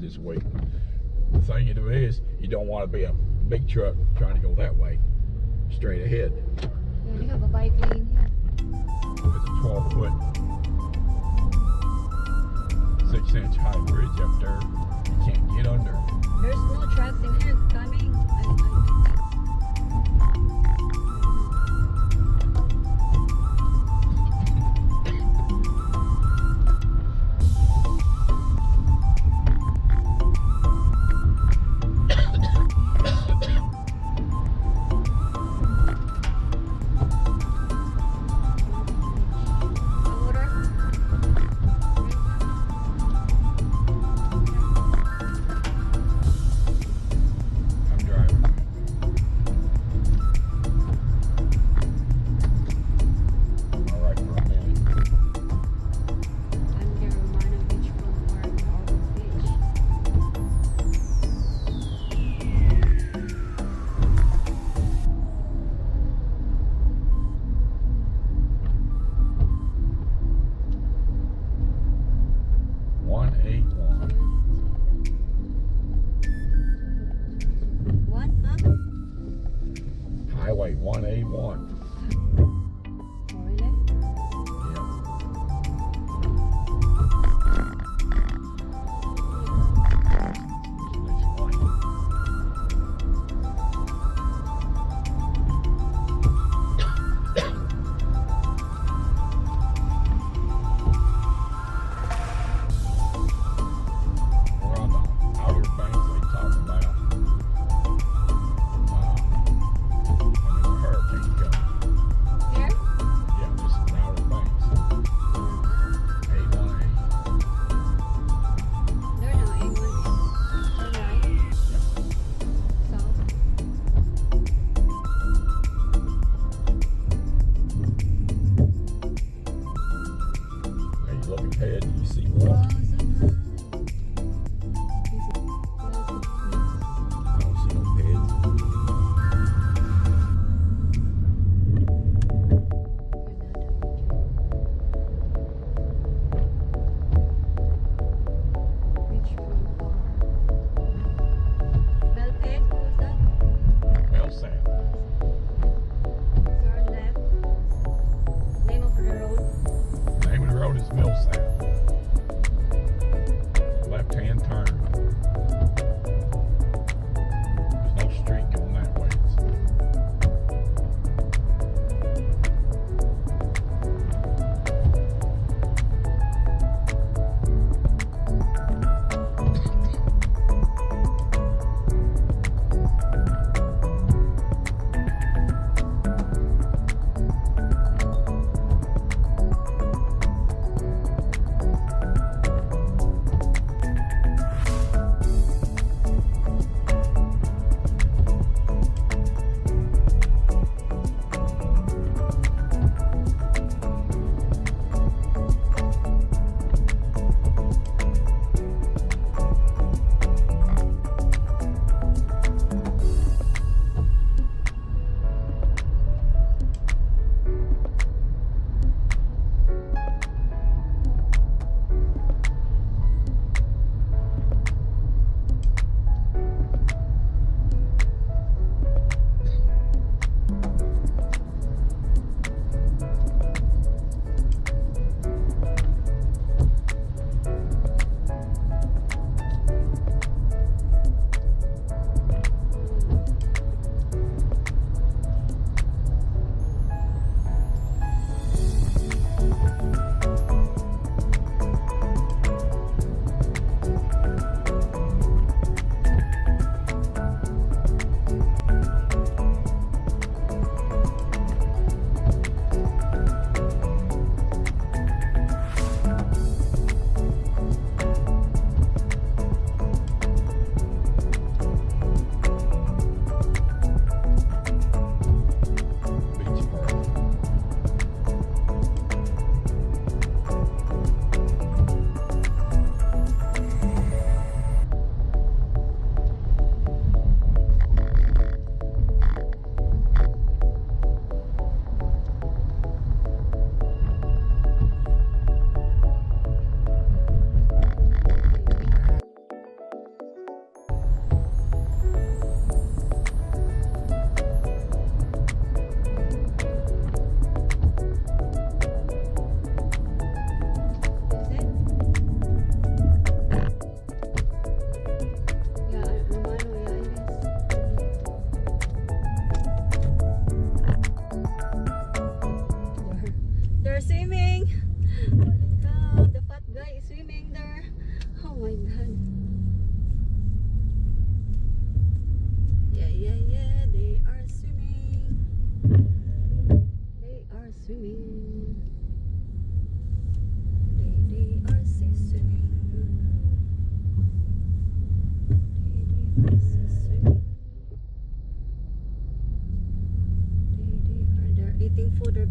this week. The thing to do is, you don't want to be a big truck trying to go that way, straight ahead. Yeah, you have a bike lane here. There's a 12-foot, 6-inch high bridge up there. You can't get under. There's no trucks in here coming. Highway 181. Really? Yeah. We're on the outer banks they talk about. Here? Yeah, just the outer banks. A1A. No, A1. Turn right. South. Okay, you look ahead and you see Oh, water. so I don't see no beds. Well, Sam. Name of the road is Millsap. Left-hand turn. There's no street going that way.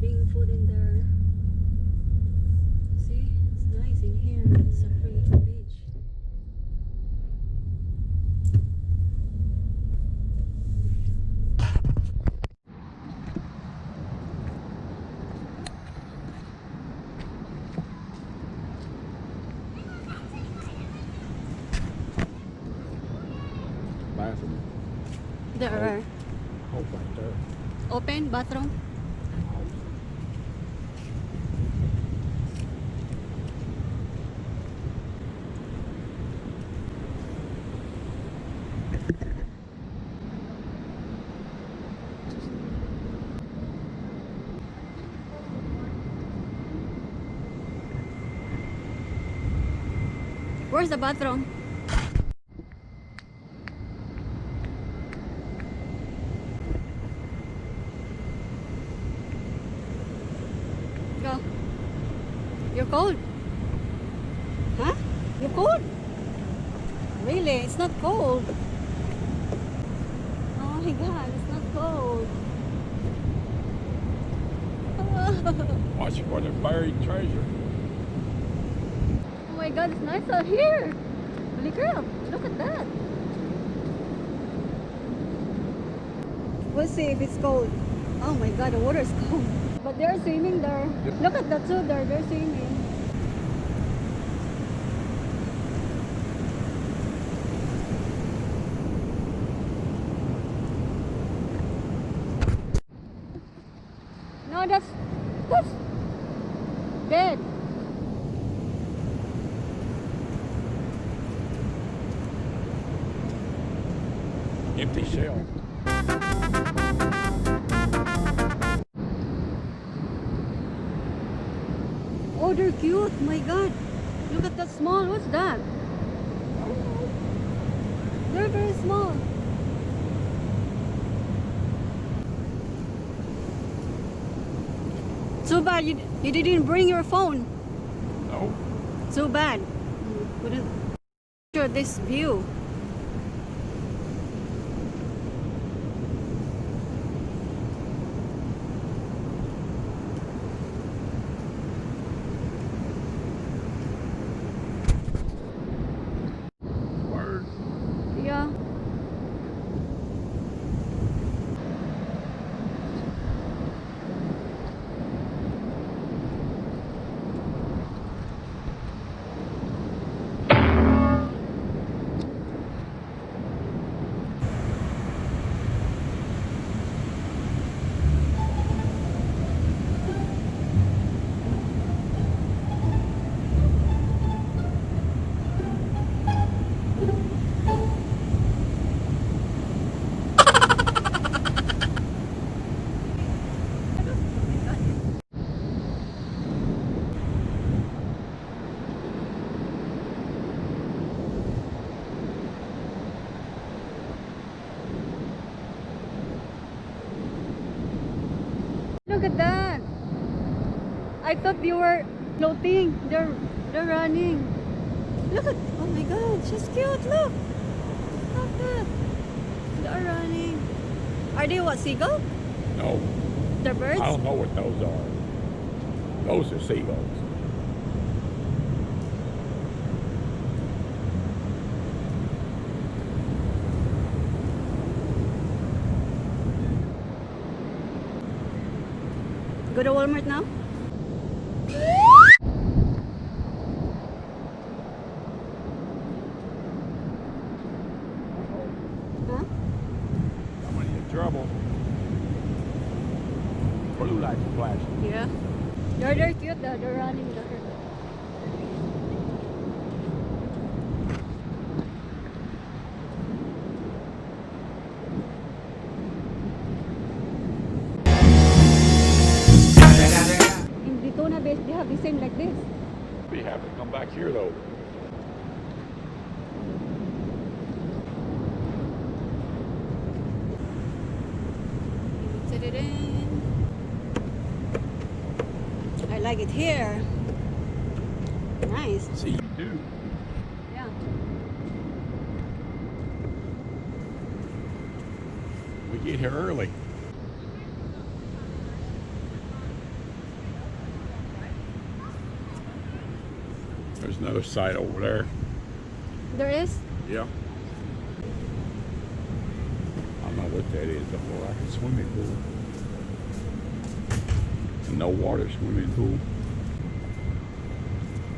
serving food in there. See, it's nice in here. It's a pretty beach. Bathroom. There are Oh, right there. open bathroom. Where's the bathroom? Go. You're cold. Huh? You're cold? Really? It's not cold. Oh my god, it's not cold. Watch for the buried treasure. Oh my god, it's nice out here. Holy crap, look at that. We'll see if it's cold. Oh my god, the water is cold. But they're swimming there. Yep. Look at the two there, they're swimming. No, that's dead. Empty shell. Oh, they're cute. My god. Look at that small. What's that? They're very small. Too bad you didn't bring your phone. No. Too bad. Couldn't capture this view. Word. Yeah. Look at that. I thought they were floating. They're running. Look at, oh my god, she's cute. Look. Look at that. They're running. Are they what, seagull? No. They're birds? I don't know what those are. Those are seagulls. Go to Walmart now? Huh? Somebody in trouble. Blue lights flashing. Yeah. They're cute though. They're running there. In Daytona Beach, they have the same like this. We have to come back here though. I like it here. Nice. See, you do. Yeah. We get here early. another site over there. There is? Yeah. I don't know what that is. Oh, like a swimming pool. No water swimming pool.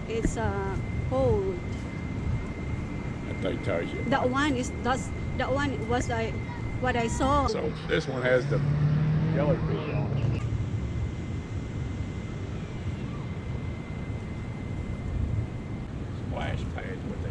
It's a hold. That thing tells you. That one was what I saw. So this one has the jellyfish on it. Splash pad with